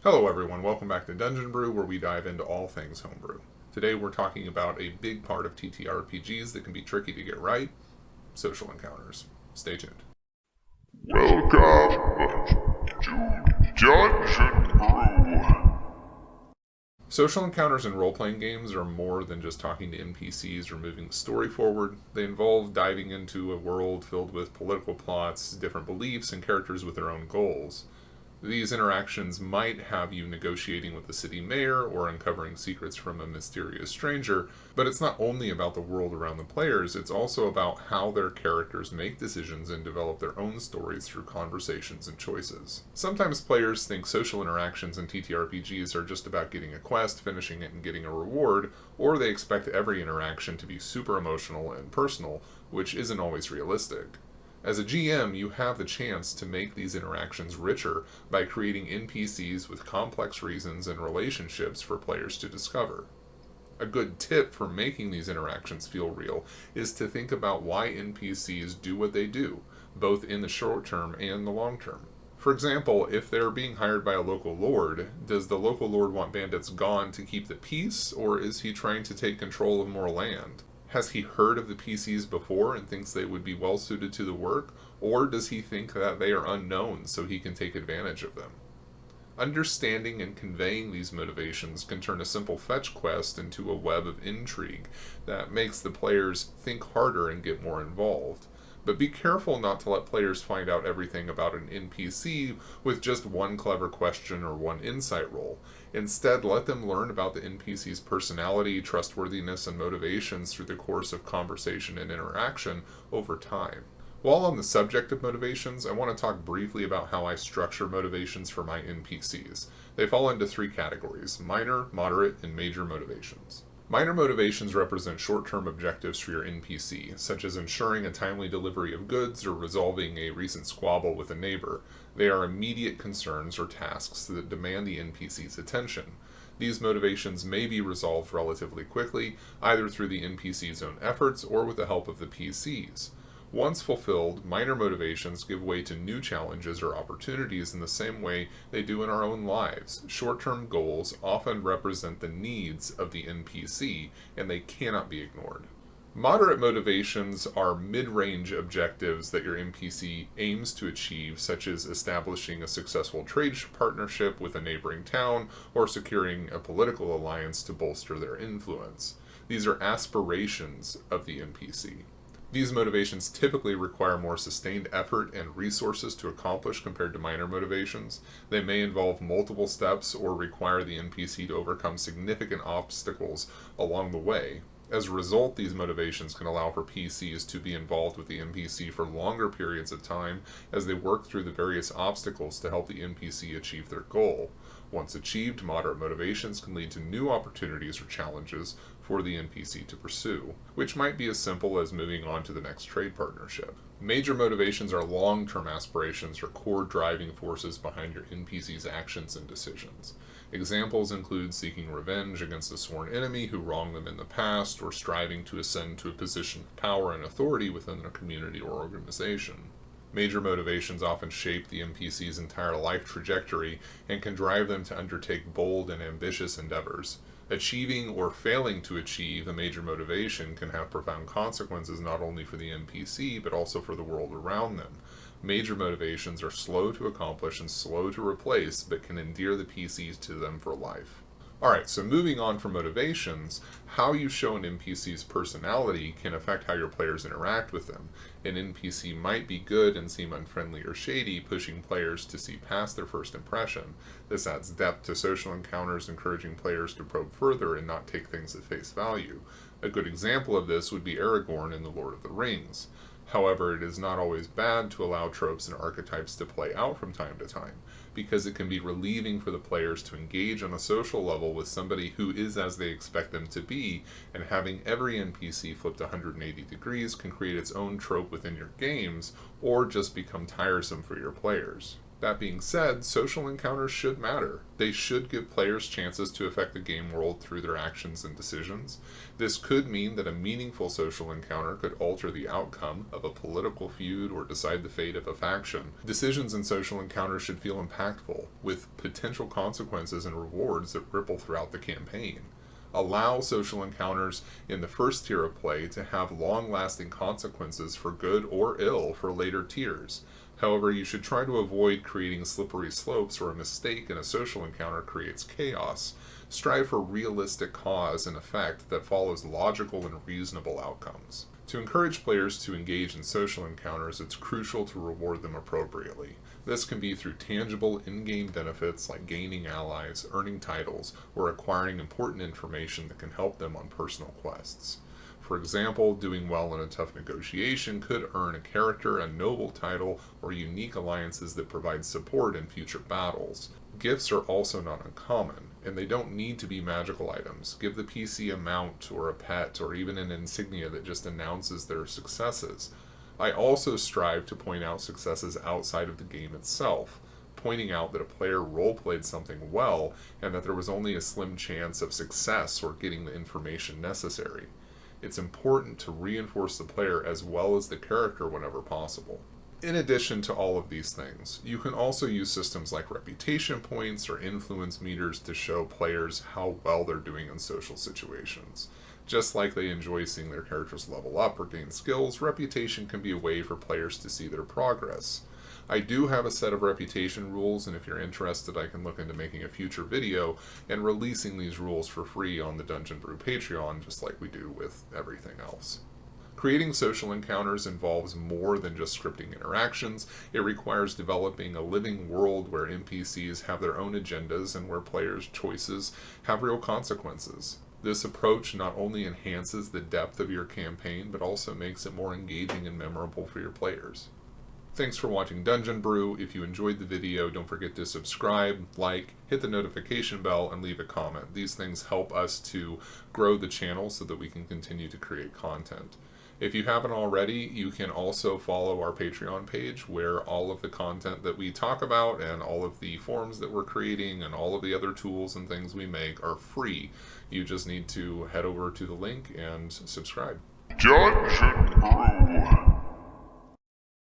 Hello everyone, welcome back to Dungeon Brew, where we dive into all things homebrew. Today we're talking about a big part of ttrpgs that can be tricky to get right: social encounters. Stay tuned. Welcome to Dungeon Brew. Social encounters in role-playing games are more than just talking to NPCs or moving the story forward. They involve diving into a world filled with political plots, different beliefs, and characters with their own goals. These interactions might have you negotiating with the city mayor or uncovering secrets from a mysterious stranger, but it's not only about the world around the players, it's also about how their characters make decisions and develop their own stories through conversations and choices. Sometimes players think social interactions in TTRPGs are just about getting a quest, finishing it, and getting a reward, or they expect every interaction to be super emotional and personal, which isn't always realistic. As a GM, you have the chance to make these interactions richer by creating NPCs with complex reasons and relationships for players to discover. A good tip for making these interactions feel real is to think about why NPCs do what they do, both in the short term and the long term. For example, if they're being hired by a local lord, does the local lord want bandits gone to keep the peace, or is he trying to take control of more land? Has he heard of the PCs before and thinks they would be well suited to the work, or does he think that they are unknown so he can take advantage of them? Understanding and conveying these motivations can turn a simple fetch quest into a web of intrigue that makes the players think harder and get more involved. But be careful not to let players find out everything about an NPC with just one clever question or one insight roll. Instead, let them learn about the NPC's personality, trustworthiness, and motivations through the course of conversation and interaction over time. While on the subject of motivations, I want to talk briefly about how I structure motivations for my NPCs. They fall into three categories: minor, moderate, and major motivations. Minor motivations represent short-term objectives for your NPC, such as ensuring a timely delivery of goods or resolving a recent squabble with a neighbor. They are immediate concerns or tasks that demand the NPC's attention. These motivations may be resolved relatively quickly, either through the NPC's own efforts or with the help of the PCs. Once fulfilled, minor motivations give way to new challenges or opportunities in the same way they do in our own lives. Short-term goals often represent the needs of the NPC, and they cannot be ignored. Moderate motivations are mid-range objectives that your NPC aims to achieve, such as establishing a successful trade partnership with a neighboring town or securing a political alliance to bolster their influence. These are aspirations of the NPC. These motivations typically require more sustained effort and resources to accomplish compared to minor motivations. They may involve multiple steps or require the NPC to overcome significant obstacles along the way. As a result, these motivations can allow for PCs to be involved with the NPC for longer periods of time as they work through the various obstacles to help the NPC achieve their goal. Once achieved, moderate motivations can lead to new opportunities or challenges for the NPC to pursue, which might be as simple as moving on to the next trade partnership. Major motivations are long-term aspirations or core driving forces behind your NPC's actions and decisions. Examples include seeking revenge against a sworn enemy who wronged them in the past, or striving to ascend to a position of power and authority within a community or organization. Major motivations often shape the NPC's entire life trajectory and can drive them to undertake bold and ambitious endeavors. Achieving or failing to achieve a major motivation can have profound consequences not only for the NPC but also for the world around them. Major motivations are slow to accomplish and slow to replace, but can endear the PCs to them for life. Alright, so moving on from motivations, how you show an NPC's personality can affect how your players interact with them. An NPC might be good and seem unfriendly or shady, pushing players to see past their first impression. This adds depth to social encounters, encouraging players to probe further and not take things at face value. A good example of this would be Aragorn in The Lord of the Rings. However, it is not always bad to allow tropes and archetypes to play out from time to time, because it can be relieving for the players to engage on a social level with somebody who is as they expect them to be, and having every NPC flipped 180 degrees can create its own trope within your games, or just become tiresome for your players. That being said, social encounters should matter. They should give players chances to affect the game world through their actions and decisions. This could mean that a meaningful social encounter could alter the outcome of a political feud or decide the fate of a faction. Decisions in social encounters should feel impactful, with potential consequences and rewards that ripple throughout the campaign. Allow social encounters in the first tier of play to have long-lasting consequences for good or ill for later tiers. However, you should try to avoid creating slippery slopes where a mistake in a social encounter creates chaos. Strive for realistic cause and effect that follows logical and reasonable outcomes. To encourage players to engage in social encounters, it's crucial to reward them appropriately. This can be through tangible in-game benefits like gaining allies, earning titles, or acquiring important information that can help them on personal quests. For example, doing well in a tough negotiation could earn a character, a noble title, or unique alliances that provide support in future battles. Gifts are also not uncommon, and they don't need to be magical items. Give the PC a mount or a pet or even an insignia that just announces their successes. I also strive to point out successes outside of the game itself, pointing out that a player roleplayed something well and that there was only a slim chance of success or getting the information necessary. It's important to reinforce the player as well as the character whenever possible. In addition to all of these things, you can also use systems like reputation points or influence meters to show players how well they're doing in social situations. Just like they enjoy seeing their characters level up or gain skills, reputation can be a way for players to see their progress. I do have a set of reputation rules, and if you're interested, I can look into making a future video and releasing these rules for free on the Dungeon Brew Patreon, just like we do with everything else. Creating social encounters involves more than just scripting interactions. It requires developing a living world where NPCs have their own agendas and where players' choices have real consequences. This approach not only enhances the depth of your campaign, but also makes it more engaging and memorable for your players. Thanks for watching Dungeon Brew. If you enjoyed the video, don't forget to subscribe, like, hit the notification bell, and leave a comment. These things help us to grow the channel so that we can continue to create content. If you haven't already, you can also follow our Patreon page where all of the content that we talk about and all of the forms that we're creating and all of the other tools and things we make are free. You just need to head over to the link and subscribe. Dungeon Brew.